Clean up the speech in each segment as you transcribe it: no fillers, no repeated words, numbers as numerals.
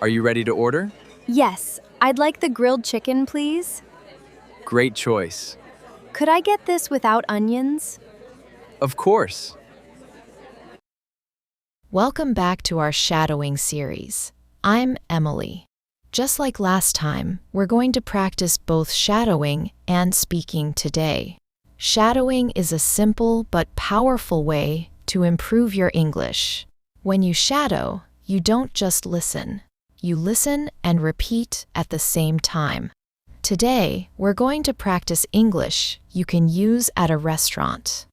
Are you ready to order? Yes, I'd like the grilled chicken, please. Great choice. Could I get this without onions? Of course. Welcome back to our shadowing series. I'm Emily. Just like last time, we're going to practice both shadowing and speaking today. Shadowing is a simple but powerful way to improve your English. When you shadow, you don't just listen. You listen and repeat at the same time. Today, we're going to practice English you can use at a restaurant.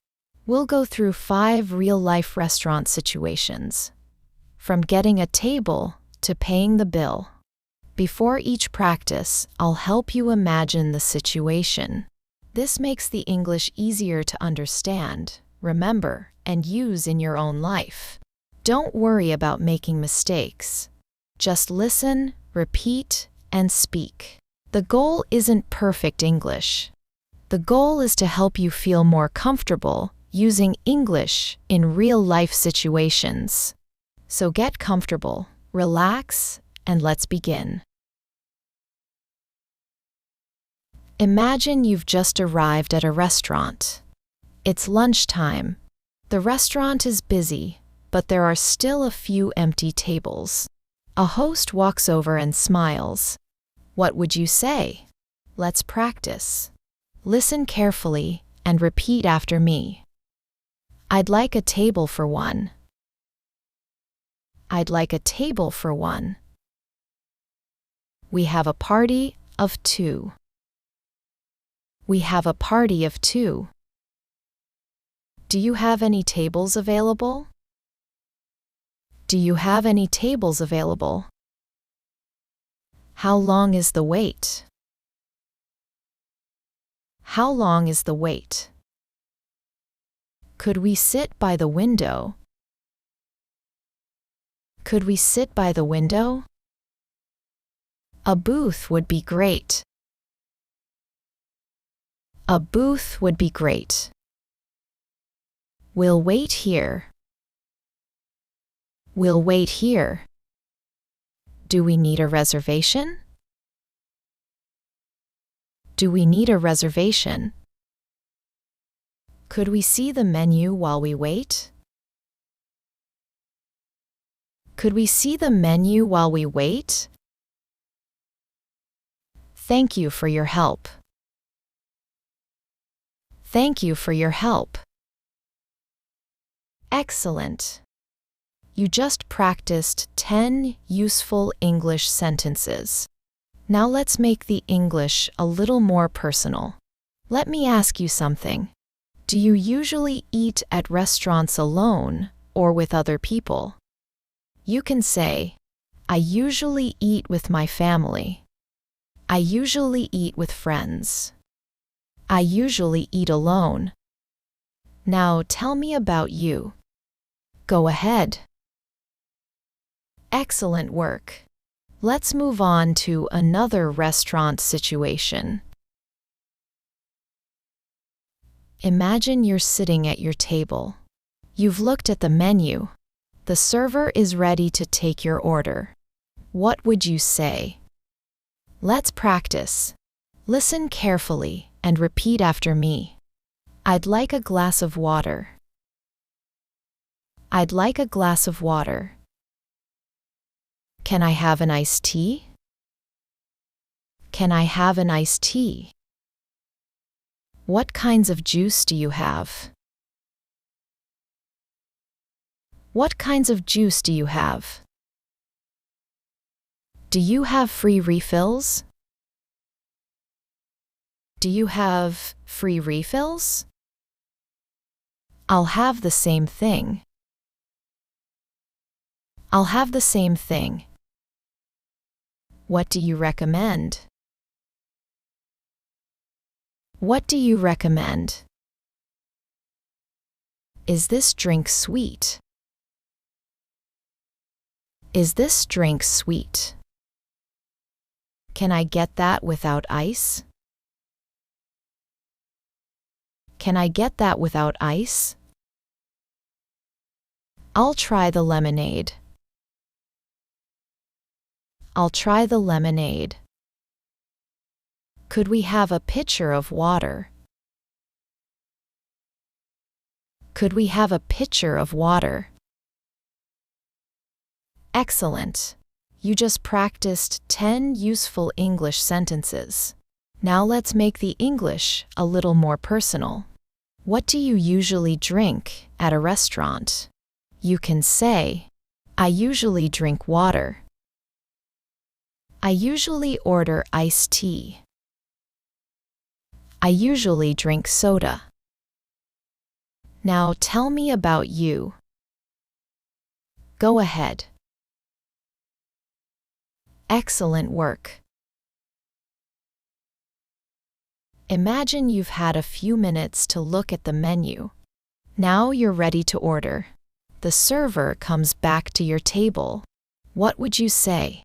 We'll go through 5 real-life restaurant situations, from getting a table to paying the bill. Before each practice, I'll help you imagine the situation. This makes the English easier to understand, remember, and use in your own life. Don't worry about making mistakes. Just listen, repeat, and speak. The goal isn't perfect English. The goal is to help you feel more comfortable using English in real-life situations. So get comfortable, relax, and let's begin. Imagine you've just arrived at a restaurant. It's lunchtime. The restaurant is busy, but there are still a few empty tables. A host walks over and smiles. What would you say? Let's practice. Listen carefully and repeat after me. I'd like a table for one. I'd like a table for one. We have a party of 2. We have a party of 2. Do you have any tables available? Do you have any tables available? How long is the wait? How long is the wait? Could we sit by the window? Could we sit by the window? A booth would be great. A booth would be great. We'll wait here. We'll wait here. Do we need a reservation? Do we need a reservation? Could we see the menu while we wait? Could we see the menu while we wait? Thank you for your help. Thank you for your help. Excellent. You just practiced 10 useful English sentences. Now let's make the English a little more personal. Let me ask you something. Do you usually eat at restaurants alone or with other people? You can say, I usually eat with my family. I usually eat with friends. I usually eat alone. Now tell me about you. Go ahead. Excellent work. Let's move on to another restaurant situation. Imagine you're sitting at your table. You've looked at the menu. The server is ready to take your order. What would you say? Let's practice. Listen carefully and repeat after me. I'd like a glass of water. I'd like a glass of water. Can I have an iced tea? Can I have an iced tea? What kinds of juice do you have? What kinds of juice do you have? Do you have free refills? Do you have free refills? I'll have the same thing. I'll have the same thing. What do you recommend? What do you recommend? Is this drink sweet? Is this drink sweet? Can I get that without ice? Can I get that without ice? I'll try the lemonade. I'll try the lemonade. Could we have a pitcher of water? Could we have a pitcher of water? Excellent. You just practiced 10 useful English sentences. Now let's make the English a little more personal. What do you usually drink at a restaurant? You can say, I usually drink water. I usually order iced tea. I usually drink soda. Now tell me about you. Go ahead. Excellent work. Imagine you've had a few minutes to look at the menu. Now you're ready to order. The server comes back to your table. What would you say?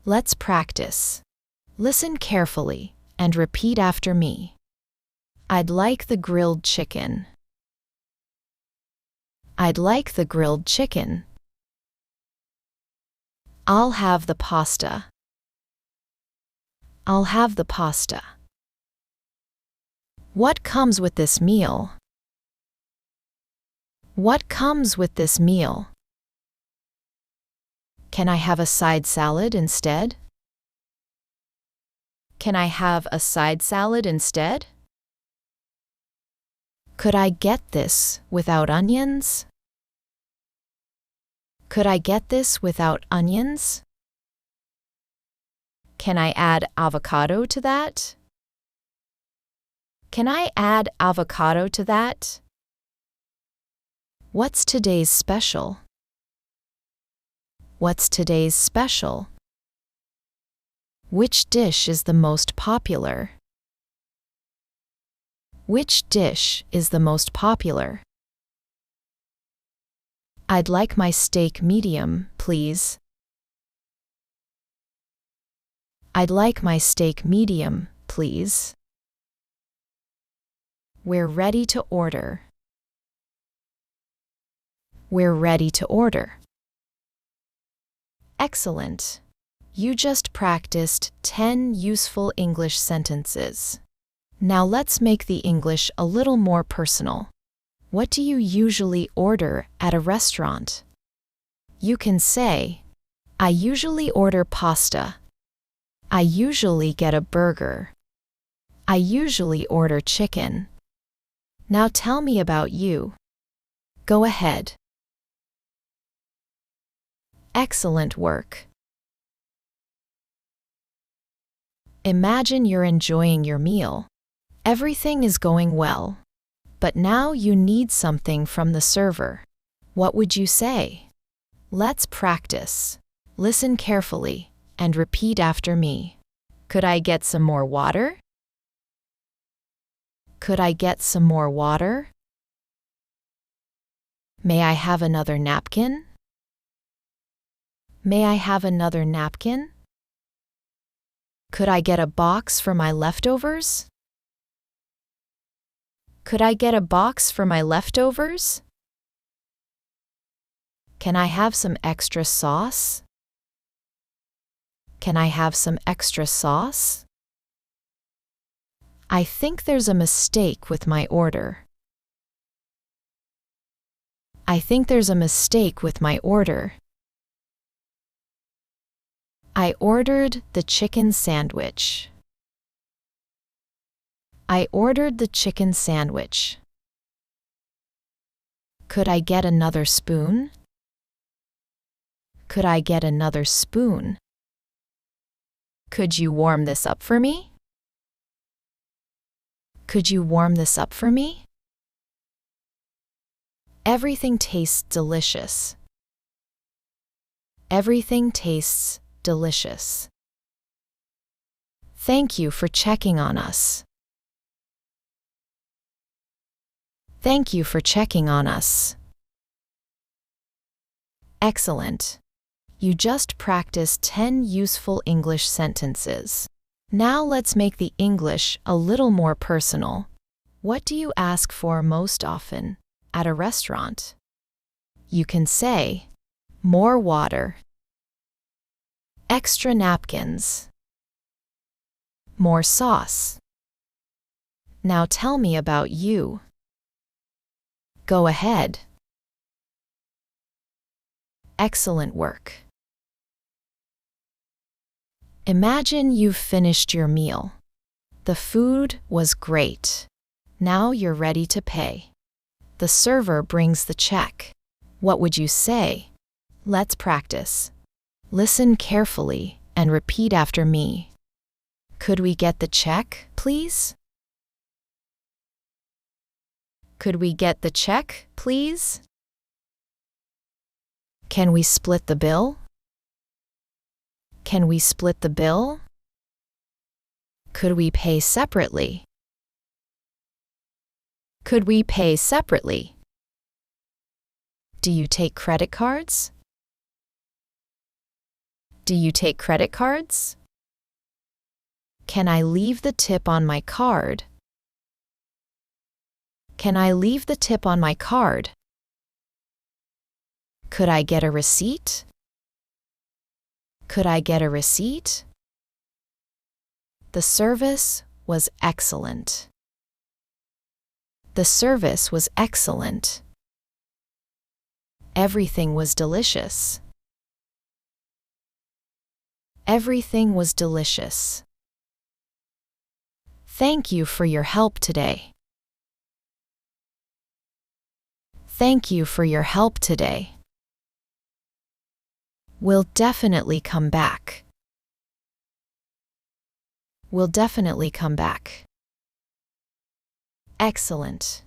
Let's practice. Listen carefully and repeat after me. I'd like the grilled chicken. I'd like the grilled chicken. I'll have the pasta. I'll have the pasta. What comes with this meal? What comes with this meal? Can I have a side salad instead? Can I have a side salad instead? Could I get this without onions? Could I get this without onions? Can I add avocado to that? Can I add avocado to that? What's today's special? What's today's special? Which dish is the most popular? Which dish is the most popular? I'd like my steak medium, please. I'd like my steak medium, please. We're ready to order. We're ready to order. Excellent. You just practiced 10 useful English sentences. Now let's make the English a little more personal. What do you usually order at a restaurant? You can say, I usually order pasta. I usually get a burger. I usually order chicken. Now tell me about you. Go ahead. Excellent work. Imagine you're enjoying your meal. Everything is going well. But now you need something from the server. What would you say? Let's practice. Listen carefully and repeat after me. Could I get some more water? Could I get some more water? May I have another napkin? May I have another napkin? Could I get a box for my leftovers? Could I get a box for my leftovers? Can I have some extra sauce? Can I have some extra sauce? I think there's a mistake with my order. I think there's a mistake with my order. I ordered the chicken sandwich. I ordered the chicken sandwich. Could I get another spoon? Could I get another spoon? Could you warm this up for me? Could you warm this up for me? Everything tastes delicious. Everything tastes delicious. Thank you for checking on us. Thank you for checking on us. Excellent. You just practiced 10 useful English sentences. Now let's make the English a little more personal. What do you ask for most often at a restaurant? You can say, more water. Extra napkins. More sauce. Now tell me about you. Go ahead. Excellent work. Imagine you've finished your meal. The food was great. Now you're ready to pay. The server brings the check. What would you say? Let's practice. Listen carefully and repeat after me. Could we get the check, please? Could we get the check, please? Can we split the bill? Can we split the bill? Could we pay separately? Could we pay separately? Do you take credit cards? Do you take credit cards? Can I leave the tip on my card? Can I leave the tip on my card? Could I get a receipt? Could I get a receipt? The service was excellent. The service was excellent. Everything was delicious. Everything was delicious. Thank you for your help today. Thank you for your help today. We'll definitely come back. We'll definitely come back. Excellent.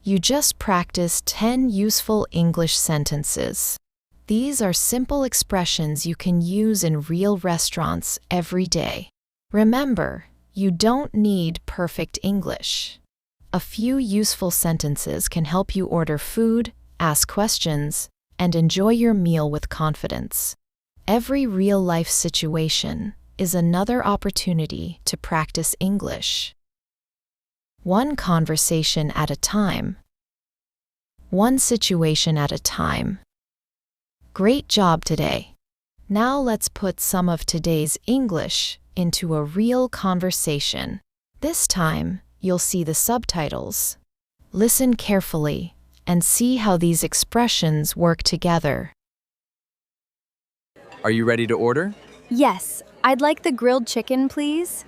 You just practiced 10 useful English sentences. These are simple expressions you can use in real restaurants every day. Remember, you don't need perfect English. A few useful sentences can help you order food, ask questions, and enjoy your meal with confidence. Every real-life situation is another opportunity to practice English. One conversation at a time. One situation at a time. Great job today. Now let's put some of today's English into a real conversation. This time, you'll see the subtitles. Listen carefully and see how these expressions work together. Are you ready to order? Yes, I'd like the grilled chicken, please.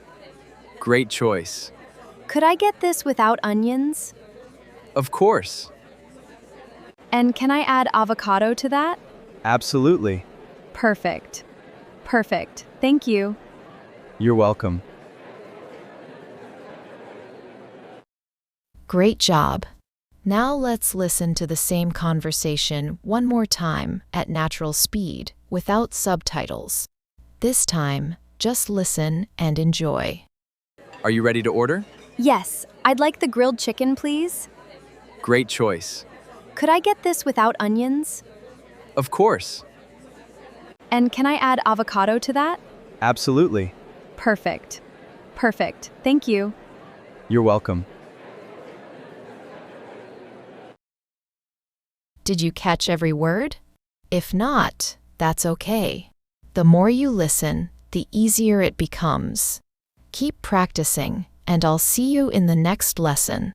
Great choice. Could I get this without onions? Of course. And can I add avocado to that? Absolutely. Perfect. Perfect. Thank you. You're welcome. Great job. Now let's listen to the same conversation one more time at natural speed without subtitles. This time, just listen and enjoy. Are you ready to order? Yes, I'd like the grilled chicken, please. Great choice. Could I get this without onions? Of course. And can I add avocado to that? Absolutely. Perfect. Perfect. Thank you. You're welcome. Did you catch every word? If not, that's okay. The more you listen, the easier it becomes. Keep practicing, and I'll see you in the next lesson.